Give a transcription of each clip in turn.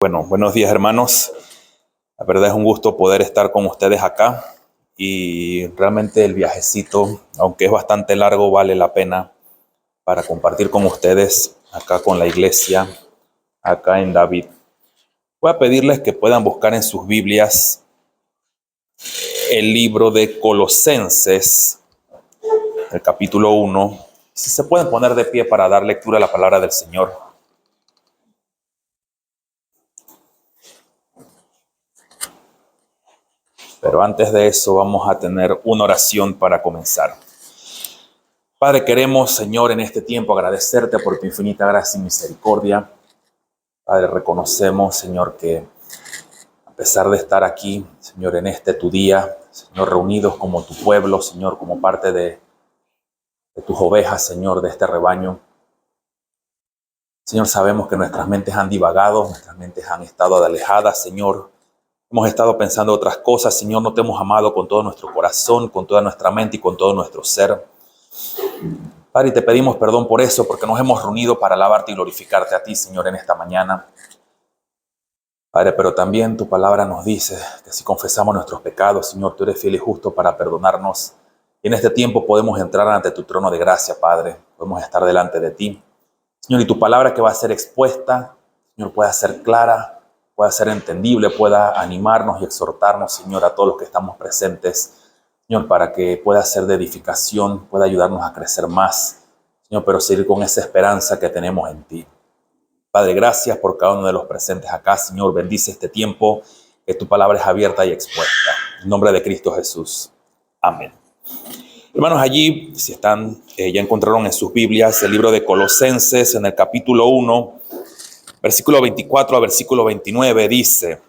Bueno, buenos días hermanos. La verdad es un gusto poder estar con ustedes acá y realmente el viajecito, aunque es bastante largo, vale la pena para compartir con ustedes acá con la iglesia, acá en David. Voy a pedirles que puedan buscar en sus Biblias el libro de Colosenses, el capítulo 1. Si se pueden poner de pie para dar lectura a la palabra del Señor. Pero antes de eso vamos a tener una oración para comenzar. Padre, queremos, Señor, en este tiempo agradecerte por tu infinita gracia y misericordia. Padre, reconocemos, Señor, que a pesar de estar aquí, Señor, en este tu día, Señor, reunidos como tu pueblo, Señor, como parte de tus ovejas, Señor, de este rebaño, Señor, sabemos que nuestras mentes han divagado, nuestras mentes han estado alejadas, Señor. Hemos estado pensando otras cosas, Señor, no te hemos amado con todo nuestro corazón, con toda nuestra mente y con todo nuestro ser. Padre, te pedimos perdón por eso, porque nos hemos reunido para alabarte y glorificarte a ti, Señor, en esta mañana. Padre, pero también tu palabra nos dice que si confesamos nuestros pecados, Señor, tú eres fiel y justo para perdonarnos. Y en este tiempo podemos entrar ante tu trono de gracia, Padre. Podemos estar delante de ti. Señor, y tu palabra que va a ser expuesta, Señor, pueda ser clara, pueda ser entendible, pueda animarnos y exhortarnos, Señor, a todos los que estamos presentes, Señor, para que pueda ser de edificación, pueda ayudarnos a crecer más, Señor, pero seguir con esa esperanza que tenemos en ti. Padre, gracias por cada uno de los presentes acá, Señor, bendice este tiempo, que tu palabra es abierta y expuesta. En nombre de Cristo Jesús. Amén. Hermanos, allí, si están, ya encontraron en sus Biblias el libro de Colosenses en el capítulo 1, versículo 24 a versículo 29, dice: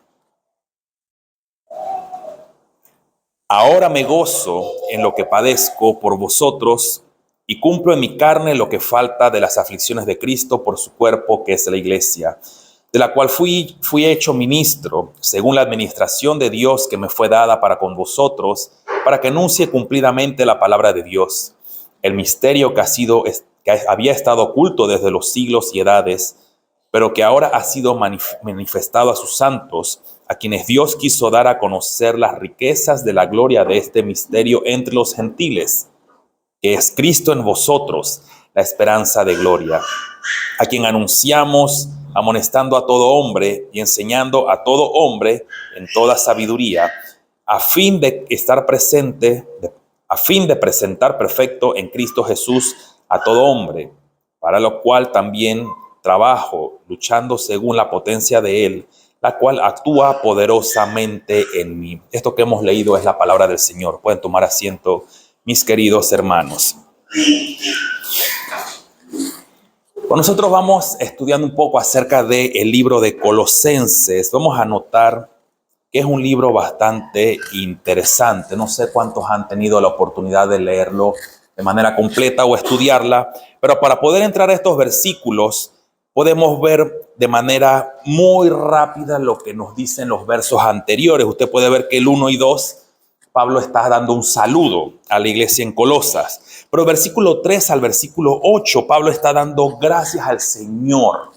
Ahora me gozo en lo que padezco por vosotros y cumplo en mi carne lo que falta de las aflicciones de Cristo por su cuerpo, que es la iglesia, de la cual fui hecho ministro, según la administración de Dios que me fue dada para con vosotros, para que anuncie cumplidamente la palabra de Dios, el misterio que había estado oculto desde los siglos y edades, pero que ahora ha sido manifestado a sus santos, a quienes Dios quiso dar a conocer las riquezas de la gloria de este misterio entre los gentiles, que es Cristo en vosotros, la esperanza de gloria, a quien anunciamos, amonestando a todo hombre y enseñando a todo hombre en toda sabiduría, a fin de presentar perfecto en Cristo Jesús a todo hombre, para lo cual también trabajo, luchando según la potencia de Él, la cual actúa poderosamente en mí. Esto que hemos leído es la palabra del Señor. Pueden tomar asiento, mis queridos hermanos. Bueno, nosotros vamos estudiando un poco acerca del libro de Colosenses. Vamos a notar que es un libro bastante interesante. No sé cuántos han tenido la oportunidad de leerlo de manera completa o estudiarla, pero para poder entrar a estos versículos podemos ver de manera muy rápida lo que nos dicen los versos anteriores. Usted puede ver que el 1 y 2, Pablo está dando un saludo a la iglesia en Colosas. Pero versículo 3 al versículo 8, Pablo está dando gracias al Señor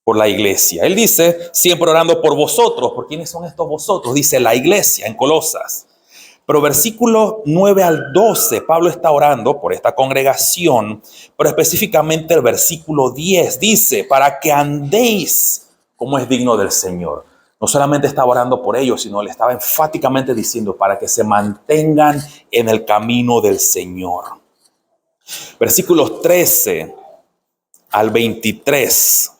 por la iglesia. Él dice, siempre orando por vosotros. ¿Por quiénes son estos vosotros? Dice la iglesia en Colosas. Pero versículo 9 al 12, Pablo está orando por esta congregación, pero específicamente el versículo 10 dice, para que andéis como es digno del Señor. No solamente estaba orando por ellos, sino le estaba enfáticamente diciendo para que se mantengan en el camino del Señor. Versículos 13 al 23.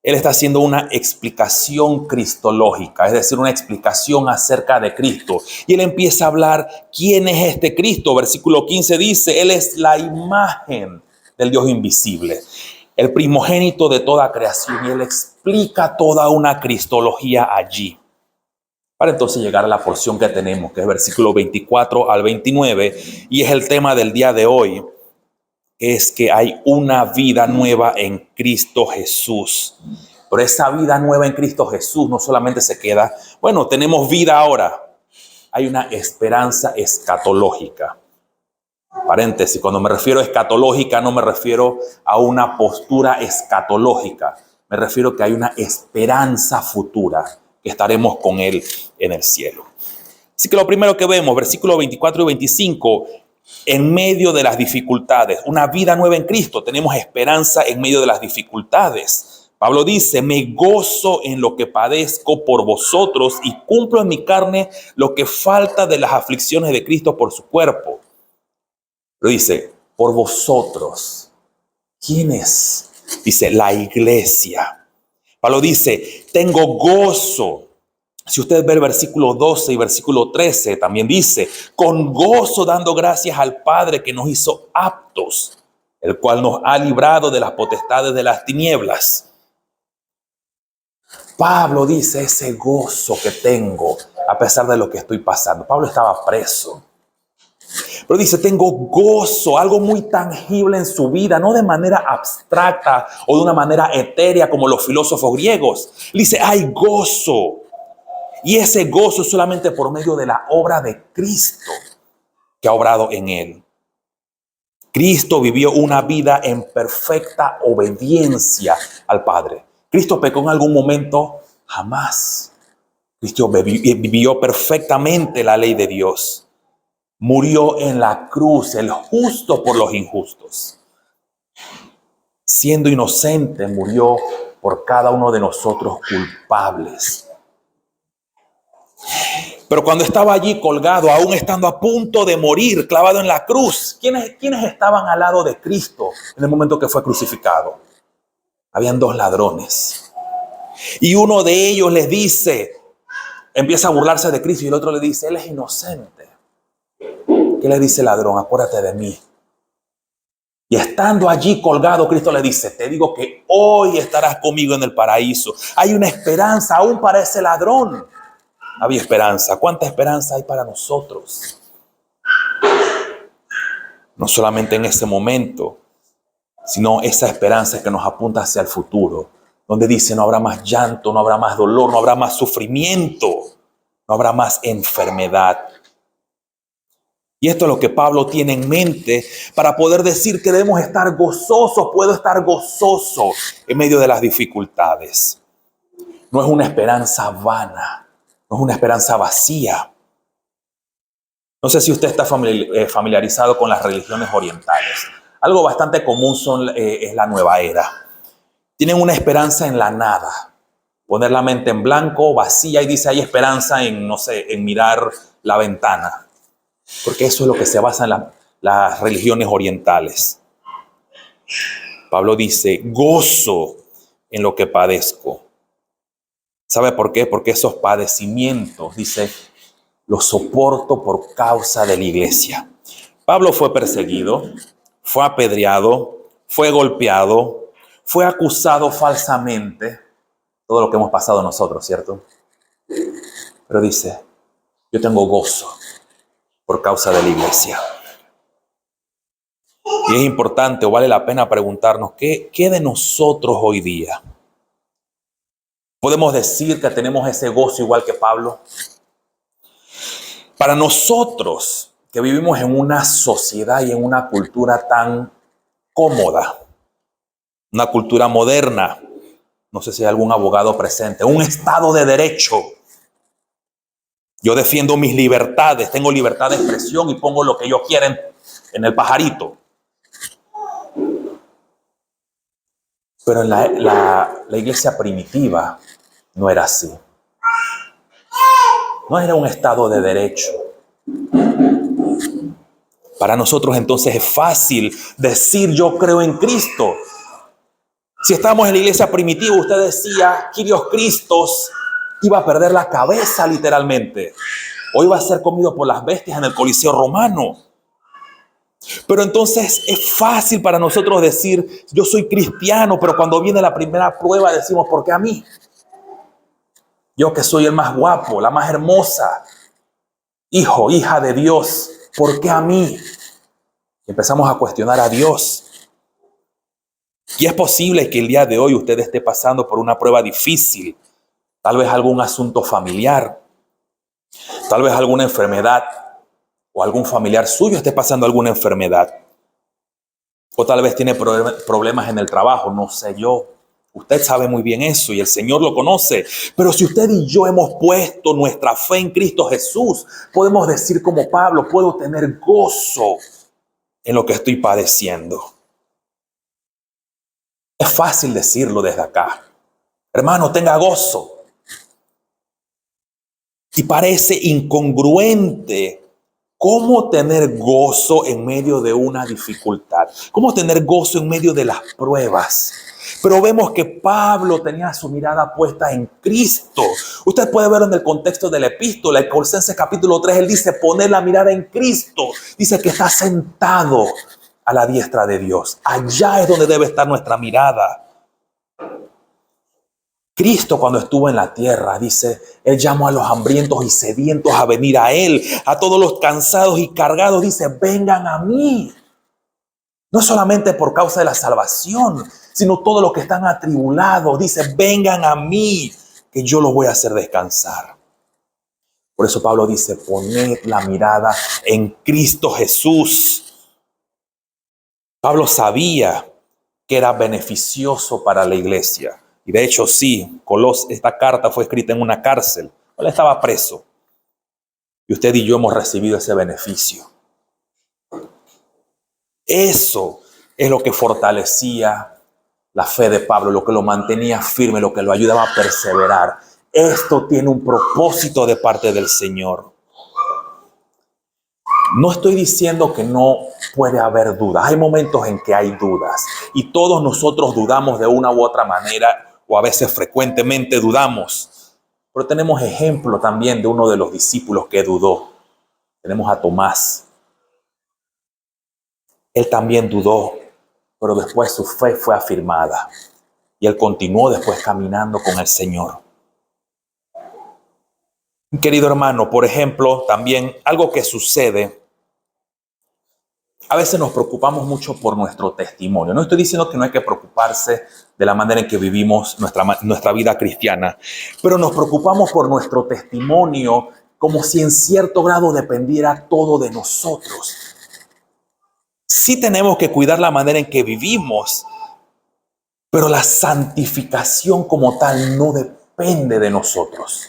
Él está haciendo una explicación cristológica, es decir, una explicación acerca de Cristo. Y él empieza a hablar, ¿quién es este Cristo? Versículo 15 dice, Él es la imagen del Dios invisible, el primogénito de toda creación. Y él explica toda una cristología allí. Para entonces llegar a la porción que tenemos, que es versículo 24 al 29, y es el tema del día de hoy, es que hay una vida nueva en Cristo Jesús. Pero esa vida nueva en Cristo Jesús no solamente se queda, bueno, tenemos vida ahora. Hay una esperanza escatológica. Paréntesis, cuando me refiero a escatológica, no me refiero a una postura escatológica. Me refiero que hay una esperanza futura, que estaremos con Él en el cielo. Así que lo primero que vemos, versículos 24 y 25, en medio de las dificultades, una vida nueva en Cristo, tenemos esperanza en medio de las dificultades. Pablo dice, me gozo en lo que padezco por vosotros y cumplo en mi carne lo que falta de las aflicciones de Cristo por su cuerpo. Lo dice, por vosotros. ¿Quién es? Dice, la iglesia. Pablo dice, tengo gozo. Si usted ve el versículo 12 y versículo 13, también dice, con gozo dando gracias al Padre que nos hizo aptos, el cual nos ha librado de las potestades de las tinieblas. Pablo dice, ese gozo que tengo a pesar de lo que estoy pasando. Pablo estaba preso. Pero dice, tengo gozo, algo muy tangible en su vida, no de manera abstracta o de una manera etérea como los filósofos griegos. Dice, hay gozo. Y ese gozo es solamente por medio de la obra de Cristo que ha obrado en él. Cristo vivió una vida en perfecta obediencia al Padre. ¿Cristo pecó en algún momento? Jamás. Cristo vivió perfectamente la ley de Dios. Murió en la cruz, el justo por los injustos. Siendo inocente, murió por cada uno de nosotros culpables. Pero cuando estaba allí colgado, aún estando a punto de morir, clavado en la cruz, ¿quiénes estaban al lado de Cristo en el momento que fue crucificado? Habían dos ladrones. Y uno de ellos les dice, empieza a burlarse de Cristo y el otro le dice, Él es inocente. ¿Qué le dice el ladrón? Acuérdate de mí. Y estando allí colgado, Cristo le dice, te digo que hoy estarás conmigo en el paraíso. Hay una esperanza aún para ese ladrón. Había esperanza. ¿Cuánta esperanza hay para nosotros? No solamente en ese momento, sino esa esperanza que nos apunta hacia el futuro, donde dice no habrá más llanto, no habrá más dolor, no habrá más sufrimiento, no habrá más enfermedad. Y esto es lo que Pablo tiene en mente para poder decir que debemos estar gozosos. Puedo estar gozoso en medio de las dificultades. No es una esperanza vana. No es una esperanza vacía. No sé si usted está familiarizado con las religiones orientales. Algo bastante común es la nueva era. Tienen una esperanza en la nada. Poner la mente en blanco, vacía, y dice hay esperanza en, no sé, en mirar la ventana. Porque eso es lo que se basa en las religiones orientales. Pablo dice, gozo en lo que padezco. ¿Sabe por qué? Porque esos padecimientos, dice, los soporto por causa de la iglesia. Pablo fue perseguido, fue apedreado, fue golpeado, fue acusado falsamente. Todo lo que hemos pasado nosotros, ¿cierto? Pero dice, yo tengo gozo por causa de la iglesia. Y es importante o vale la pena preguntarnos, ¿qué de nosotros hoy día? ¿Podemos decir que tenemos ese gozo igual que Pablo? Para nosotros que vivimos en una sociedad y en una cultura tan cómoda, una cultura moderna, no sé si hay algún abogado presente, un Estado de derecho. Yo defiendo mis libertades, tengo libertad de expresión y pongo lo que yo quiera en el pajarito. Pero en la iglesia primitiva no era así. No era un Estado de derecho. Para nosotros entonces es fácil decir yo creo en Cristo. Si estamos en la iglesia primitiva, usted decía, Kyrios Christos, iba a perder la cabeza literalmente. O iba a ser comido por las bestias en el Coliseo Romano. Pero entonces es fácil para nosotros decir, yo soy cristiano, pero cuando viene la primera prueba decimos, ¿por qué a mí? Yo que soy el más guapo, la más hermosa, hijo, hija de Dios, ¿por qué a mí? Y empezamos a cuestionar a Dios. Y es posible que el día de hoy usted esté pasando por una prueba difícil, tal vez algún asunto familiar, tal vez alguna enfermedad, o algún familiar suyo esté pasando alguna enfermedad, o tal vez tiene problemas en el trabajo, no sé yo. Usted sabe muy bien eso y el Señor lo conoce. Pero si usted y yo hemos puesto nuestra fe en Cristo Jesús, podemos decir como Pablo, puedo tener gozo en lo que estoy padeciendo. Es fácil decirlo desde acá. Hermano, tenga gozo. Y parece incongruente cómo tener gozo en medio de una dificultad. Cómo tener gozo en medio de las pruebas. Pero vemos que Pablo tenía su mirada puesta en Cristo. Usted puede ver en el contexto de la epístola, en Colosenses capítulo 3, él dice poner la mirada en Cristo. Dice que está sentado a la diestra de Dios. Allá es donde debe estar nuestra mirada. Cristo cuando estuvo en la tierra, dice, Él llamó a los hambrientos y sedientos a venir a Él. A todos los cansados y cargados, dice, vengan a mí. No solamente por causa de la salvación, sino todos los que están atribulados. Dice, vengan a mí, que yo los voy a hacer descansar. Por eso Pablo dice, poned la mirada en Cristo Jesús. Pablo sabía que era beneficioso para la iglesia. Y de hecho sí, esta carta fue escrita en una cárcel. Él estaba preso. Y usted y yo hemos recibido ese beneficio. Eso es lo que fortalecía la fe de Pablo, lo que lo mantenía firme, lo que lo ayudaba a perseverar. Esto tiene un propósito de parte del Señor. No estoy diciendo que no puede haber dudas. Hay momentos en que hay dudas. Y todos nosotros dudamos de una u otra manera. O a veces frecuentemente dudamos. Pero tenemos ejemplo también de uno de los discípulos que dudó. Tenemos a Tomás. Él también dudó, pero después su fe fue afirmada. Y él continuó después caminando con el Señor. Querido hermano, por ejemplo, también algo que sucede. A veces nos preocupamos mucho por nuestro testimonio. No estoy diciendo que no hay que preocuparse de la manera en que vivimos nuestra vida cristiana, pero nos preocupamos por nuestro testimonio como si en cierto grado dependiera todo de nosotros. Sí tenemos que cuidar la manera en que vivimos, pero la santificación como tal no depende de nosotros.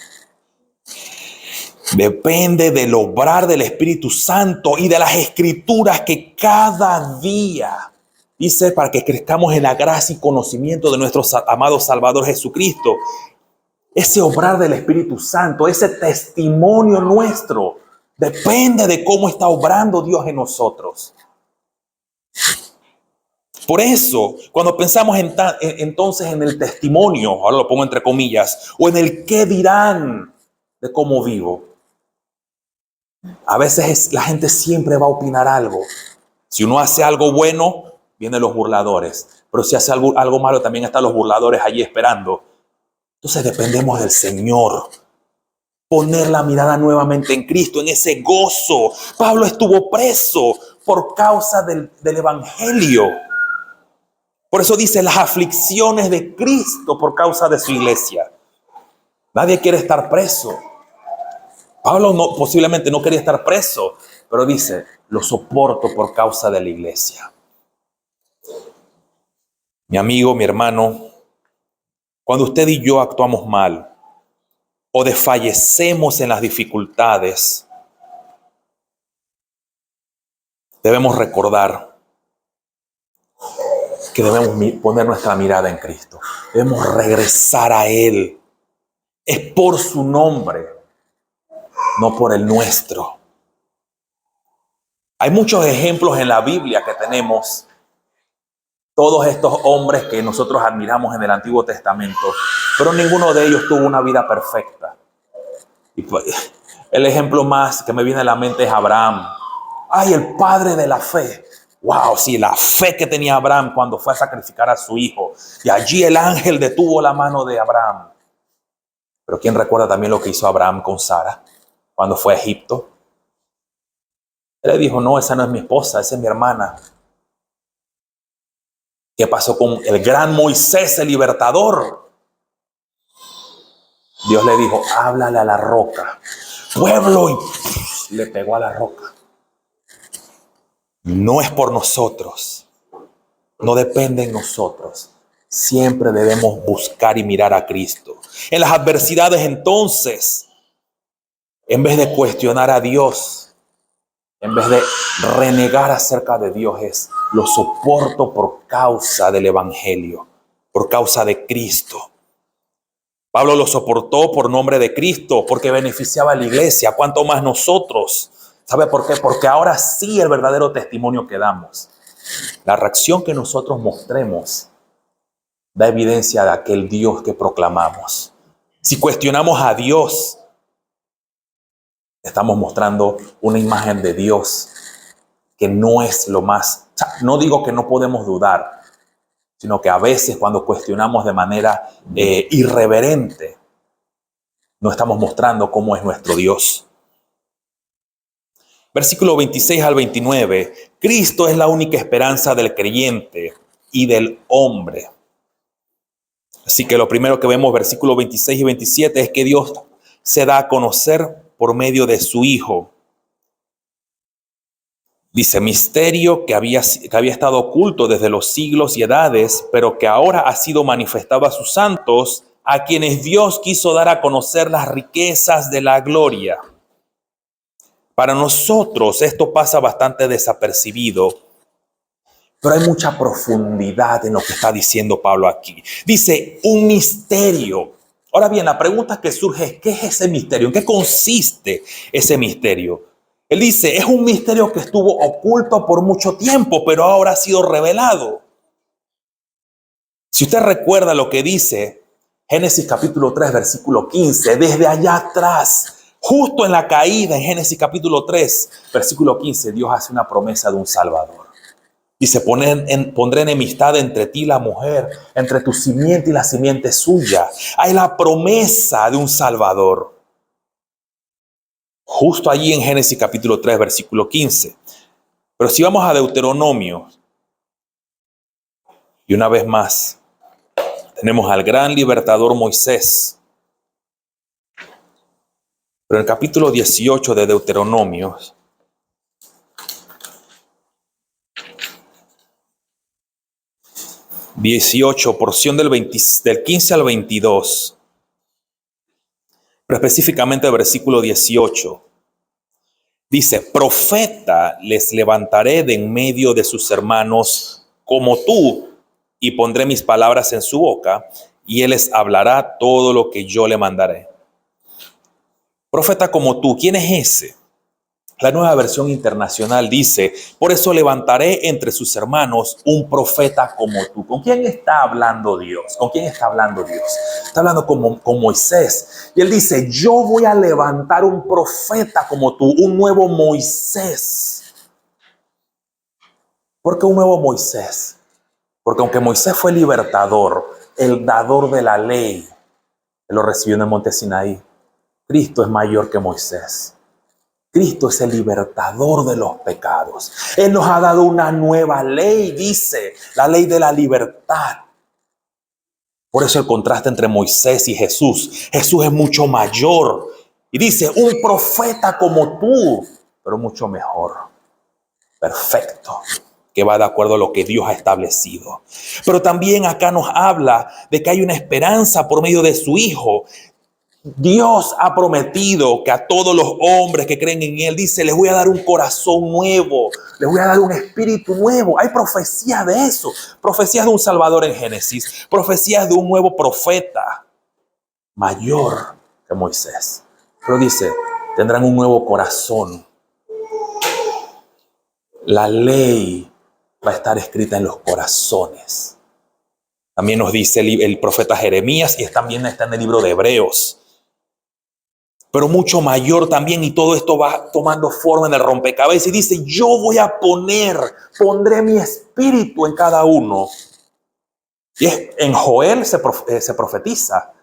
Depende del obrar del Espíritu Santo y de las Escrituras que cada día, dice, para que crezcamos en la gracia y conocimiento de nuestro amado Salvador Jesucristo. Ese obrar del Espíritu Santo, ese testimonio nuestro, depende de cómo está obrando Dios en nosotros. Por eso, cuando pensamos entonces en el testimonio, ahora lo pongo entre comillas, o en el qué dirán de cómo vivo, a veces la gente siempre va a opinar algo. Si uno hace algo bueno, vienen los burladores. Pero si hace algo malo, también están los burladores allí esperando. Entonces dependemos del Señor. Poner la mirada nuevamente en Cristo, en ese gozo. Pablo estuvo preso por causa del Evangelio. Por eso dice las aflicciones de Cristo por causa de su iglesia. Nadie quiere estar preso. Pablo posiblemente no quería estar preso, pero dice, lo soporto por causa de la iglesia. Mi amigo, mi hermano, cuando usted y yo actuamos mal o desfallecemos en las dificultades, debemos recordar que debemos poner nuestra mirada en Cristo. Debemos regresar a Él. Es por su nombre, no por el nuestro. Hay muchos ejemplos en la Biblia que tenemos. Todos estos hombres que nosotros admiramos en el Antiguo Testamento, pero ninguno de ellos tuvo una vida perfecta. Y pues, el ejemplo más que me viene a la mente es Abraham. ¡Ay, el padre de la fe! ¡Wow! Sí, la fe que tenía Abraham cuando fue a sacrificar a su hijo. Y allí el ángel detuvo la mano de Abraham. Pero ¿quién recuerda también lo que hizo Abraham con Sara cuando fue a Egipto? Él le dijo, no, esa no es mi esposa, esa es mi hermana. ¿Qué pasó con el gran Moisés, el libertador? Dios le dijo, háblale a la roca. Pueblo, y le pegó a la roca. No es por nosotros. No depende de nosotros. Siempre debemos buscar y mirar a Cristo. En las adversidades, entonces, en vez de cuestionar a Dios, en vez de renegar acerca de Dios, lo soporto por causa del Evangelio, por causa de Cristo. Pablo lo soportó por nombre de Cristo, porque beneficiaba a la iglesia. ¿Cuánto más nosotros? ¿Sabe por qué? Porque ahora sí el verdadero testimonio que damos, la reacción que nosotros mostremos, da evidencia de aquel Dios que proclamamos. Si cuestionamos a Dios, estamos mostrando una imagen de Dios que no es lo más. No digo que no podemos dudar, sino que a veces cuando cuestionamos de manera irreverente, no estamos mostrando cómo es nuestro Dios. Versículo 26 al 29. Cristo es la única esperanza del creyente y del hombre. Así que lo primero que vemos, versículos 26 y 27, es que Dios se da a conocer por medio de su Hijo. Dice, misterio que había estado oculto desde los siglos y edades, pero que ahora ha sido manifestado a sus santos, a quienes Dios quiso dar a conocer las riquezas de la gloria. Para nosotros esto pasa bastante desapercibido, pero hay mucha profundidad en lo que está diciendo Pablo aquí. Dice, un misterio. Ahora bien, la pregunta que surge es, ¿qué es ese misterio? ¿En qué consiste ese misterio? Él dice, es un misterio que estuvo oculto por mucho tiempo, pero ahora ha sido revelado. Si usted recuerda lo que dice Génesis capítulo 3, versículo 15, desde allá atrás, justo en la caída, en Génesis capítulo 3, versículo 15, Dios hace una promesa de un Salvador. Dice, pondré enemistad entre ti y la mujer, entre tu simiente y la simiente suya. Hay la promesa de un Salvador. Justo allí en Génesis capítulo 3, versículo 15. Pero si vamos a Deuteronomio, y una vez más, tenemos al gran libertador Moisés. Pero en el capítulo 18 de Deuteronomio, porción del 15 al 22, pero específicamente el versículo 18, dice, profeta les levantaré de en medio de sus hermanos como tú, y pondré mis palabras en su boca, y él les hablará todo lo que yo le mandaré. Profeta como tú, ¿quién es ese? La Nueva Versión Internacional dice, por eso levantaré entre sus hermanos un profeta como tú. ¿Con quién está hablando Dios? ¿Con quién está hablando Dios? Está hablando con Moisés. Y él dice, yo voy a levantar un profeta como tú, un nuevo Moisés. ¿Por qué un nuevo Moisés? Porque aunque Moisés fue libertador, el dador de la ley, él lo recibió en el monte Sinaí. Cristo es mayor que Moisés. Cristo es el libertador de los pecados. Él nos ha dado una nueva ley, dice, la ley de la libertad. Por eso el contraste entre Moisés y Jesús. Jesús es mucho mayor. Y dice, un profeta como tú, pero mucho mejor. Perfecto. Que va de acuerdo a lo que Dios ha establecido. Pero también acá nos habla de que hay una esperanza por medio de su Hijo. Dios ha prometido que a todos los hombres que creen en Él, dice, les voy a dar un corazón nuevo, les voy a dar un espíritu nuevo. Hay profecías de eso, profecías de un Salvador en Génesis, profecías de un nuevo profeta mayor que Moisés. Pero dice, tendrán un nuevo corazón. La ley va a estar escrita en los corazones. También nos dice el profeta Jeremías y también está en el libro de Hebreos. Pero mucho mayor también, y todo esto va tomando forma en el rompecabezas. Y dice, yo voy a pondré mi espíritu en cada uno. Y en Joel se profetiza.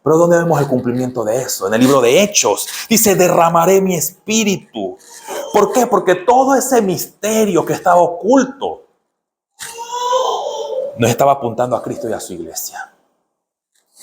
Pero ¿dónde vemos el cumplimiento de eso? En el libro de Hechos. Dice, derramaré mi espíritu. ¿Por qué? Porque todo ese misterio que estaba oculto nos estaba apuntando a Cristo y a su iglesia.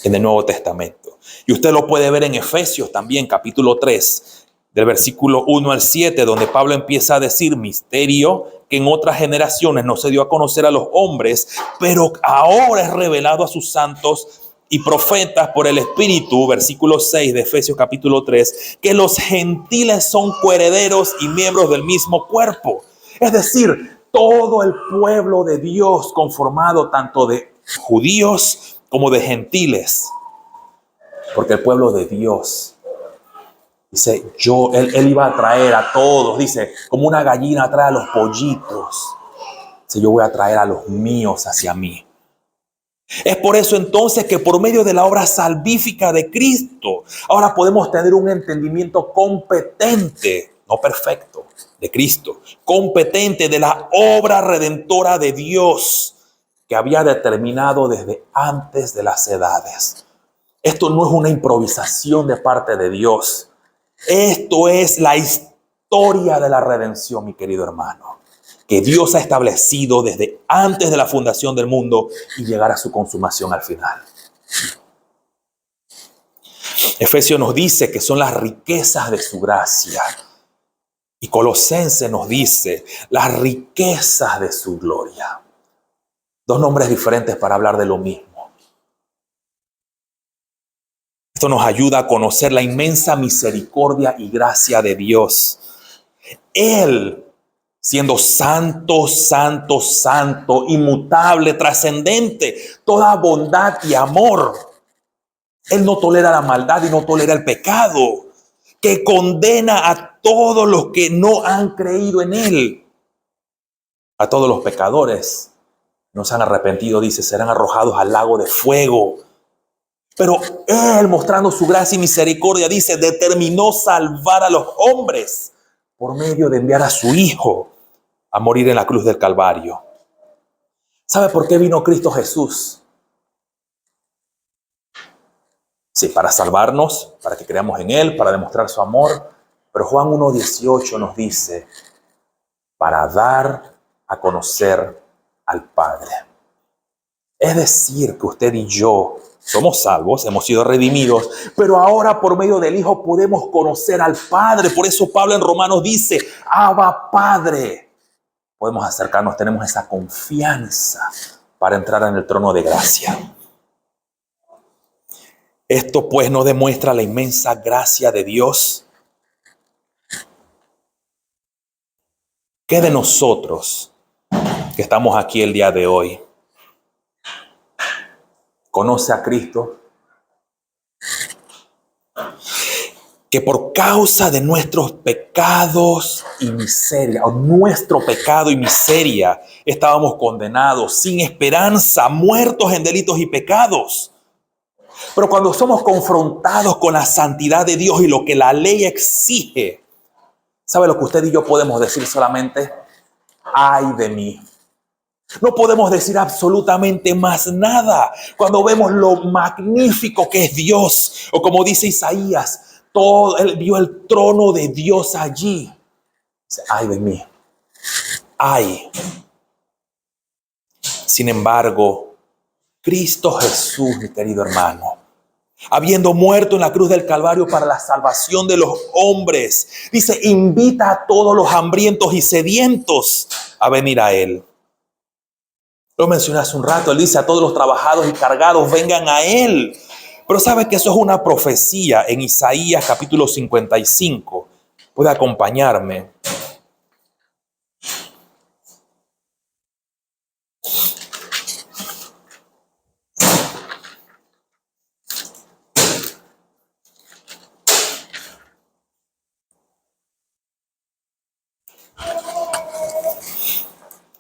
En el Nuevo Testamento. Y usted lo puede ver en Efesios también, capítulo 3, del versículo 1 al 7, donde Pablo empieza a decir misterio que en otras generaciones no se dio a conocer a los hombres, pero ahora es revelado a sus santos y profetas por el Espíritu, versículo 6 de Efesios capítulo 3, que los gentiles son coherederos y miembros del mismo cuerpo. Es decir, todo el pueblo de Dios conformado tanto de judíos como de gentiles. Porque el pueblo de Dios, dice, él iba a traer a todos, dice, como una gallina trae a los pollitos. Dice, yo voy a traer a los míos hacia mí. Es por eso entonces que por medio de la obra salvífica de Cristo, ahora podemos tener un entendimiento competente, no perfecto, de Cristo, competente de la obra redentora de Dios que había determinado desde antes de las edades. Esto no es una improvisación de parte de Dios. Esto es la historia de la redención, mi querido hermano, que Dios ha establecido desde antes de la fundación del mundo y llegar a su consumación al final. Efesios nos dice que son las riquezas de su gracia. Y Colosenses nos dice las riquezas de su gloria. Dos nombres diferentes para hablar de lo mismo. Esto nos ayuda a conocer la inmensa misericordia y gracia de Dios. Él, siendo santo, santo, santo, inmutable, trascendente, toda bondad y amor. Él no tolera la maldad y no tolera el pecado, que condena a todos los que no han creído en Él. A todos los pecadores no se han arrepentido, dice, serán arrojados al lago de fuego. Pero Él, mostrando su gracia y misericordia, dice, determinó salvar a los hombres por medio de enviar a su Hijo a morir en la cruz del Calvario. ¿Sabe por qué vino Cristo Jesús? Sí, para salvarnos, para que creamos en Él, para demostrar su amor. Pero Juan 1:18 nos dice, para dar a conocer al Padre. Es decir, que usted y yo somos salvos, hemos sido redimidos, pero ahora por medio del Hijo podemos conocer al Padre. Por eso Pablo en Romanos dice, Abba Padre. Podemos acercarnos, tenemos esa confianza para entrar en el trono de gracia. Esto pues nos demuestra la inmensa gracia de Dios. ¿Qué de nosotros que estamos aquí el día de hoy conoce a Cristo? Que por causa de nuestros pecados y miseria, o nuestro pecado y miseria, estábamos condenados, sin esperanza, muertos en delitos y pecados. Pero cuando somos confrontados con la santidad de Dios y lo que la ley exige, ¿sabe lo que usted y yo podemos decir solamente? ¡Ay de mí! No podemos decir absolutamente más nada cuando vemos lo magnífico que es Dios. O como dice Isaías, él vio el trono de Dios allí. Dice, ¡ay de mí! ¡Ay! Sin embargo, Cristo Jesús, mi querido hermano, habiendo muerto en la cruz del Calvario para la salvación de los hombres, dice, invita a todos los hambrientos y sedientos a venir a Él. Lo mencioné hace un rato, Él dice a todos los trabajados y cargados, vengan a Él. Pero sabe que eso es una profecía en Isaías capítulo 55. Puede acompañarme.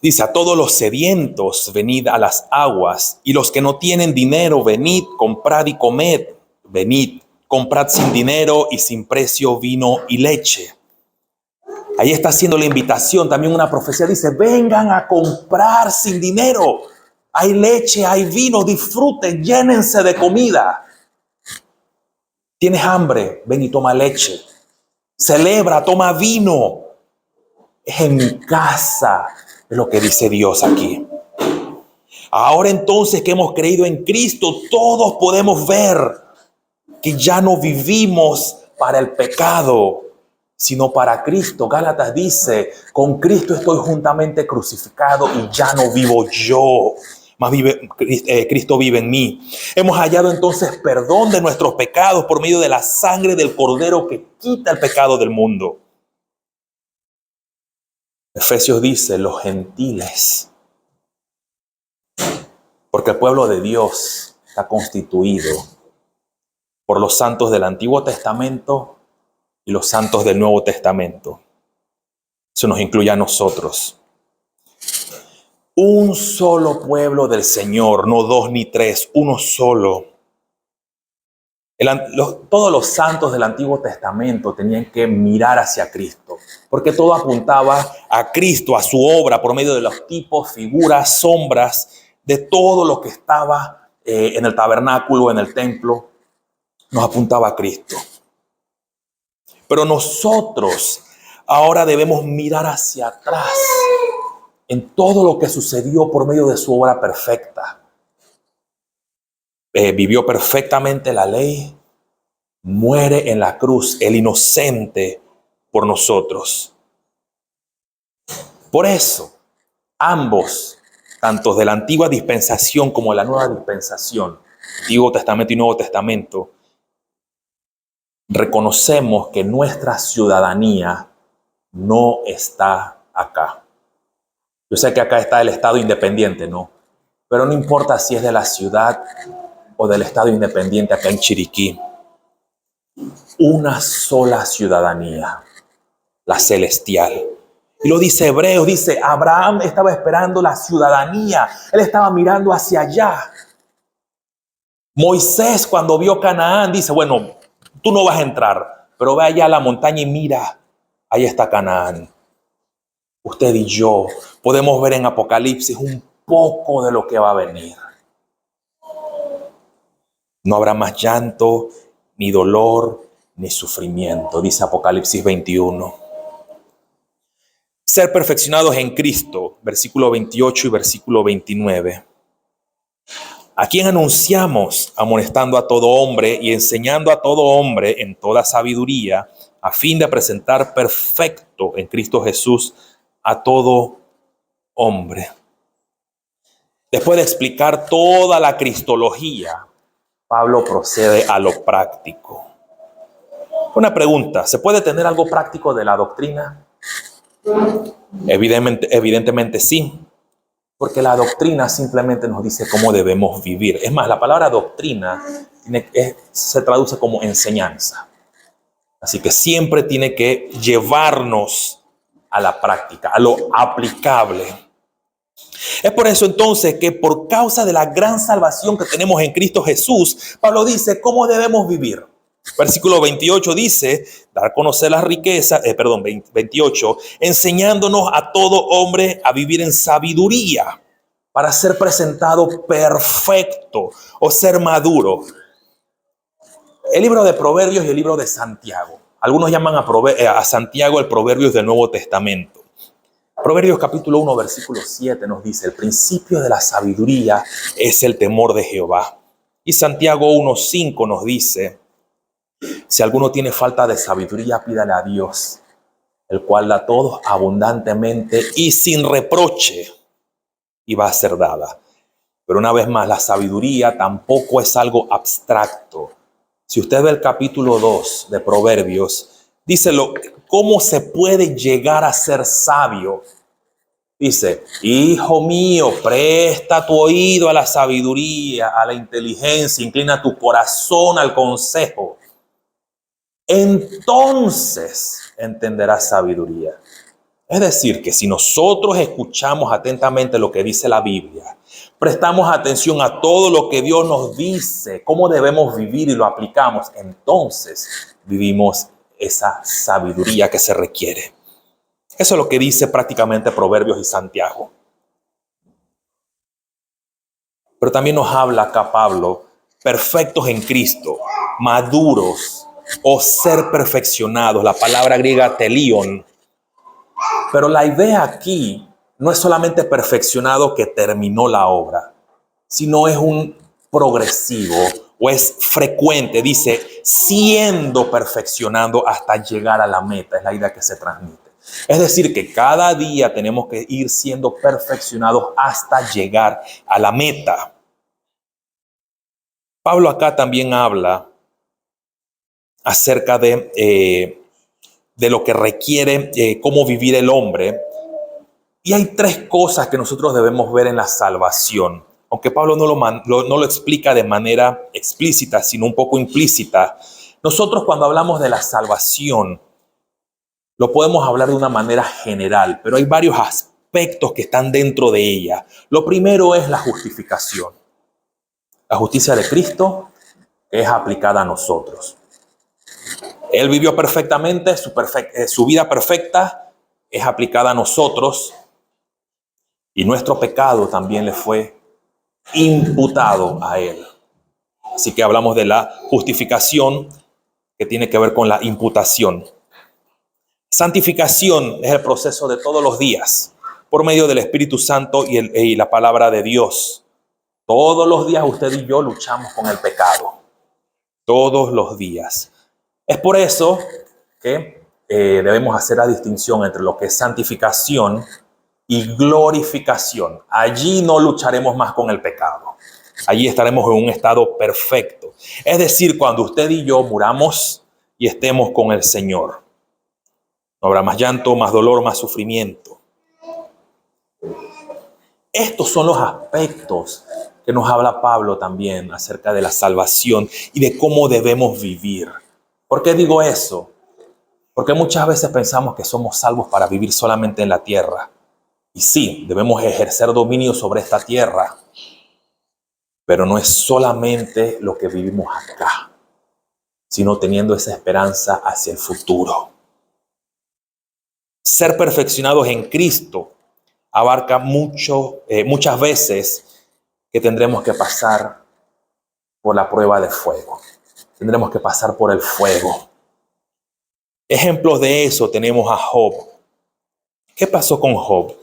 Dice, a todos los sedientos, venid a las aguas, y los que no tienen dinero, venid, comprad y comed. Venid, comprad sin dinero y sin precio vino y leche. Ahí está haciendo la invitación, también una profecía dice, vengan a comprar sin dinero. Hay leche, hay vino, disfruten, llénense de comida. Tienes hambre, ven y toma leche. Celebra, toma vino. Es en mi casa. Es lo que dice Dios aquí. Ahora entonces que hemos creído en Cristo, todos podemos ver que ya no vivimos para el pecado, sino para Cristo. Gálatas dice, con Cristo estoy juntamente crucificado y ya no vivo yo, más Cristo vive en mí. Hemos hallado entonces perdón de nuestros pecados por medio de la sangre del Cordero que quita el pecado del mundo. Efesios dice, los gentiles, porque el pueblo de Dios está constituido por los santos del Antiguo Testamento y los santos del Nuevo Testamento. Eso nos incluye a nosotros. Un solo pueblo del Señor, no dos ni tres, uno solo. Todos los santos del Antiguo Testamento tenían que mirar hacia Cristo, porque todo apuntaba a Cristo, a su obra, por medio de los tipos, figuras, sombras, de todo lo que estaba en el tabernáculo, en el templo, nos apuntaba a Cristo. Pero nosotros ahora debemos mirar hacia atrás en todo lo que sucedió por medio de su obra perfecta. Vivió perfectamente la ley, muere en la cruz, el inocente por nosotros. Por eso, ambos, tanto de la antigua dispensación como de la nueva dispensación, Antiguo Testamento y Nuevo Testamento, reconocemos que nuestra ciudadanía no está acá. Yo sé que acá está el Estado independiente, ¿no? Pero no importa si es de la ciudad o del Estado independiente acá en Chiriquí. Una sola ciudadanía, la celestial. Y lo dice Hebreos, dice, Abraham estaba esperando la ciudadanía. Él estaba mirando hacia allá. Moisés, cuando vio Canaán, dice, bueno, tú no vas a entrar, pero ve allá a la montaña y mira, ahí está Canaán. Usted y yo podemos ver en Apocalipsis un poco de lo que va a venir. No habrá más llanto, ni dolor, ni sufrimiento, dice Apocalipsis 21. Ser perfeccionados en Cristo, versículo 28 y versículo 29. A quien anunciamos, amonestando a todo hombre y enseñando a todo hombre en toda sabiduría, a fin de presentar perfecto en Cristo Jesús a todo hombre. Después de explicar toda la cristología, Pablo procede a lo práctico. Una pregunta, ¿se puede tener algo práctico de la doctrina? Evidentemente sí, porque la doctrina simplemente nos dice cómo debemos vivir. Es más, la palabra doctrina se traduce como enseñanza. Así que siempre tiene que llevarnos a la práctica, a lo aplicable. Es por eso entonces que por causa de la gran salvación que tenemos en Cristo Jesús, Pablo dice cómo debemos vivir. Versículo 28 dice, dar a conocer las riquezas, 28, enseñándonos a todo hombre a vivir en sabiduría para ser presentado perfecto o ser maduro. El libro de Proverbios y el libro de Santiago. Algunos llaman a Santiago el Proverbios del Nuevo Testamento. Proverbios capítulo 1, versículo 7 nos dice, el principio de la sabiduría es el temor de Jehová. Y Santiago 1:5 nos dice, si alguno tiene falta de sabiduría, pídale a Dios, el cual da a todos abundantemente y sin reproche, y va a ser dada. Pero una vez más, la sabiduría tampoco es algo abstracto. Si usted ve el capítulo 2 de Proverbios, dice cómo se puede llegar a ser sabio. Dice, hijo mío, presta tu oído a la sabiduría, a la inteligencia, inclina tu corazón al consejo. Entonces entenderás sabiduría. Es decir, que si nosotros escuchamos atentamente lo que dice la Biblia, prestamos atención a todo lo que Dios nos dice, cómo debemos vivir y lo aplicamos, entonces vivimos esa sabiduría que se requiere. Eso es lo que dice prácticamente Proverbios y Santiago. Pero también nos habla acá Pablo, perfectos en Cristo, maduros o ser perfeccionados. La palabra griega telion. Pero la idea aquí no es solamente perfeccionado que terminó la obra, sino es un progresivo, o es frecuente, dice, siendo perfeccionado hasta llegar a la meta, es la idea que se transmite. Es decir, que cada día tenemos que ir siendo perfeccionados hasta llegar a la meta. Pablo acá también habla acerca de lo que requiere cómo vivir el hombre. Y hay tres cosas que nosotros debemos ver en la salvación. Aunque Pablo no lo explica de manera explícita, sino un poco implícita. Nosotros cuando hablamos de la salvación, lo podemos hablar de una manera general, pero hay varios aspectos que están dentro de ella. Lo primero es la justificación. La justicia de Cristo es aplicada a nosotros. Él vivió perfectamente, su vida perfecta es aplicada a nosotros y nuestro pecado también le fue imputado a él. Así que hablamos de la justificación que tiene que ver con la imputación. Santificación es el proceso de todos los días por medio del Espíritu Santo y la palabra de Dios. Todos los días usted y yo luchamos con el pecado. Todos los días. Es por eso que debemos hacer la distinción entre lo que es santificación y glorificación. Allí no lucharemos más con el pecado. Allí estaremos en un estado perfecto. Es decir, cuando usted y yo muramos y estemos con el Señor. No habrá más llanto, más dolor, más sufrimiento. Estos son los aspectos que nos habla Pablo también acerca de la salvación y de cómo debemos vivir. ¿Por qué digo eso? Porque muchas veces pensamos que somos salvos para vivir solamente en la tierra. Y sí, debemos ejercer dominio sobre esta tierra. Pero no es solamente lo que vivimos acá, sino teniendo esa esperanza hacia el futuro. Ser perfeccionados en Cristo abarca muchas veces que tendremos que pasar por la prueba de fuego. Tendremos que pasar por el fuego. Ejemplos de eso tenemos a Job. ¿Qué pasó con Job?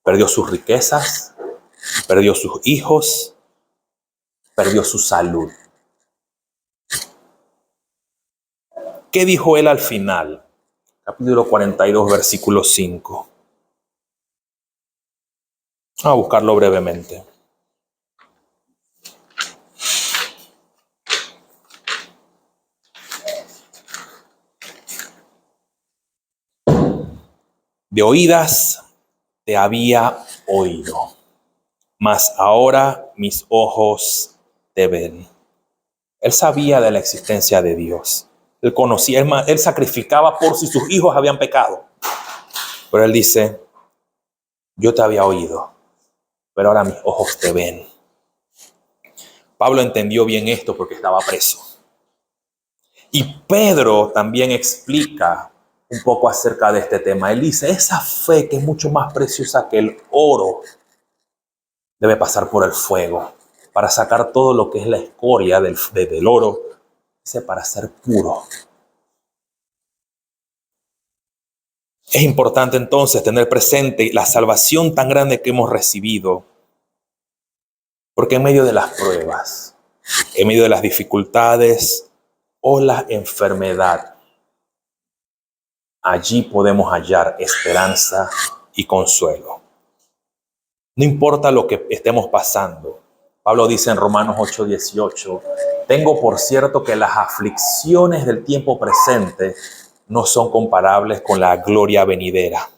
Perdió sus riquezas, perdió sus hijos, perdió su salud. ¿Qué dijo él al final? Capítulo 42, versículo 5. Vamos a buscarlo brevemente. De oídas te había oído, mas ahora mis ojos te ven. Él sabía de la existencia de Dios. Él conocía, él sacrificaba por si sus hijos habían pecado. Pero él dice, yo te había oído, pero ahora mis ojos te ven. Pablo entendió bien esto porque estaba preso. Y Pedro también explica un poco acerca de este tema. Él dice, esa fe que es mucho más preciosa que el oro debe pasar por el fuego para sacar todo lo que es la escoria del oro, dice, para ser puro. Es importante entonces tener presente la salvación tan grande que hemos recibido, porque en medio de las pruebas, en medio de las dificultades o la enfermedad, allí podemos hallar esperanza y consuelo. No importa lo que estemos pasando. Pablo dice en Romanos 8:18, tengo por cierto que las aflicciones del tiempo presente no son comparables con la gloria venidera.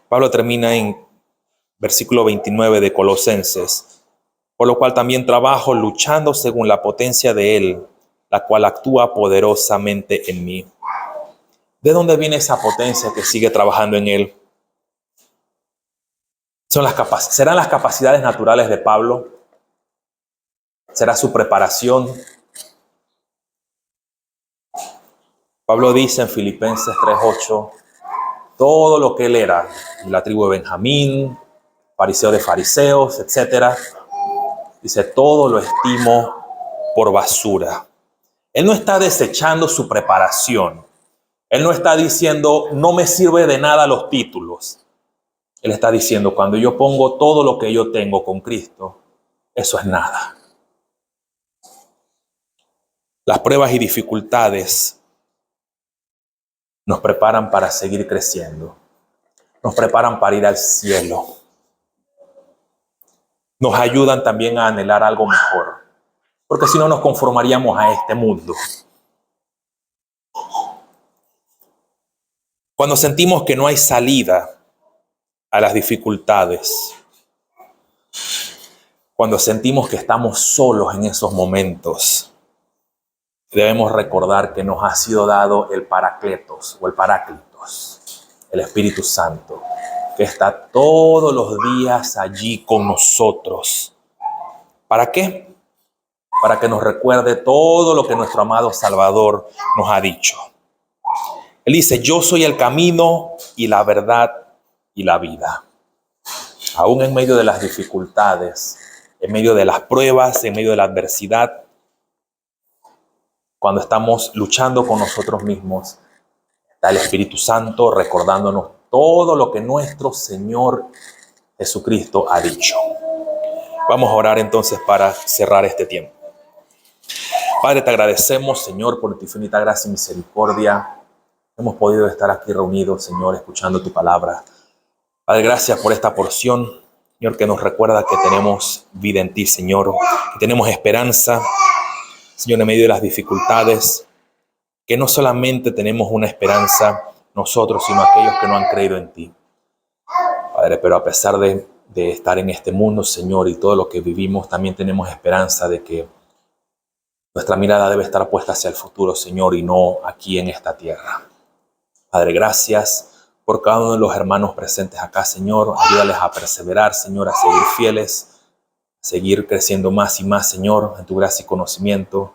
Pablo termina en versículo 29 de Colosenses, por lo cual también trabajo luchando según la potencia de Él, la cual actúa poderosamente en mí. ¿De dónde viene esa potencia que sigue trabajando en Él? ¿Serán las capacidades naturales de Pablo? ¿Será su preparación? Pablo dice en Filipenses 3:8, todo lo que él era, la tribu de Benjamín, fariseo de fariseos, etc. Dice, todo lo estimo por basura. Él no está desechando su preparación. Él no está diciendo, no me sirve de nada los títulos. Él está diciendo, cuando yo pongo todo lo que yo tengo con Cristo, eso es nada. Las pruebas y dificultades nos preparan para seguir creciendo. Nos preparan para ir al cielo. Nos ayudan también a anhelar algo mejor. Porque si no nos conformaríamos a este mundo. Cuando sentimos que no hay salida a las dificultades, cuando sentimos que estamos solos en esos momentos, debemos recordar que nos ha sido dado el Paracletos o el Paráclitos, el Espíritu Santo, que está todos los días allí con nosotros. ¿Para qué? Para que nos recuerde todo lo que nuestro amado Salvador nos ha dicho. Él dice, yo soy el camino y la verdad y la vida. Aún en medio de las dificultades, en medio de las pruebas, en medio de la adversidad, cuando estamos luchando con nosotros mismos, está el Espíritu Santo recordándonos todo lo que nuestro Señor Jesucristo ha dicho. Vamos a orar entonces para cerrar este tiempo. Padre, te agradecemos, Señor, por tu infinita gracia y misericordia. Hemos podido estar aquí reunidos, Señor, escuchando tu palabra. Padre, gracias por esta porción, Señor, que nos recuerda que tenemos vida en ti, Señor, que tenemos esperanza, Señor, en medio de las dificultades, que no solamente tenemos una esperanza nosotros, sino aquellos que no han creído en ti. Padre, pero a pesar de estar en este mundo, Señor, y todo lo que vivimos, también tenemos esperanza de que nuestra mirada debe estar puesta hacia el futuro, Señor, y no aquí en esta tierra. Padre, gracias por cada uno de los hermanos presentes acá, Señor. Ayúdales a perseverar, Señor, a seguir fieles, a seguir creciendo más y más, Señor, en tu gracia y conocimiento.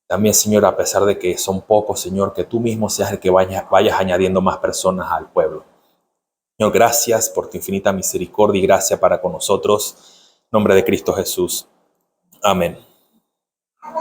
También, Señor, a pesar de que son pocos, Señor, que tú mismo seas el que vayas añadiendo más personas al pueblo. Señor, gracias por tu infinita misericordia y gracia para con nosotros. En nombre de Cristo Jesús. Amén.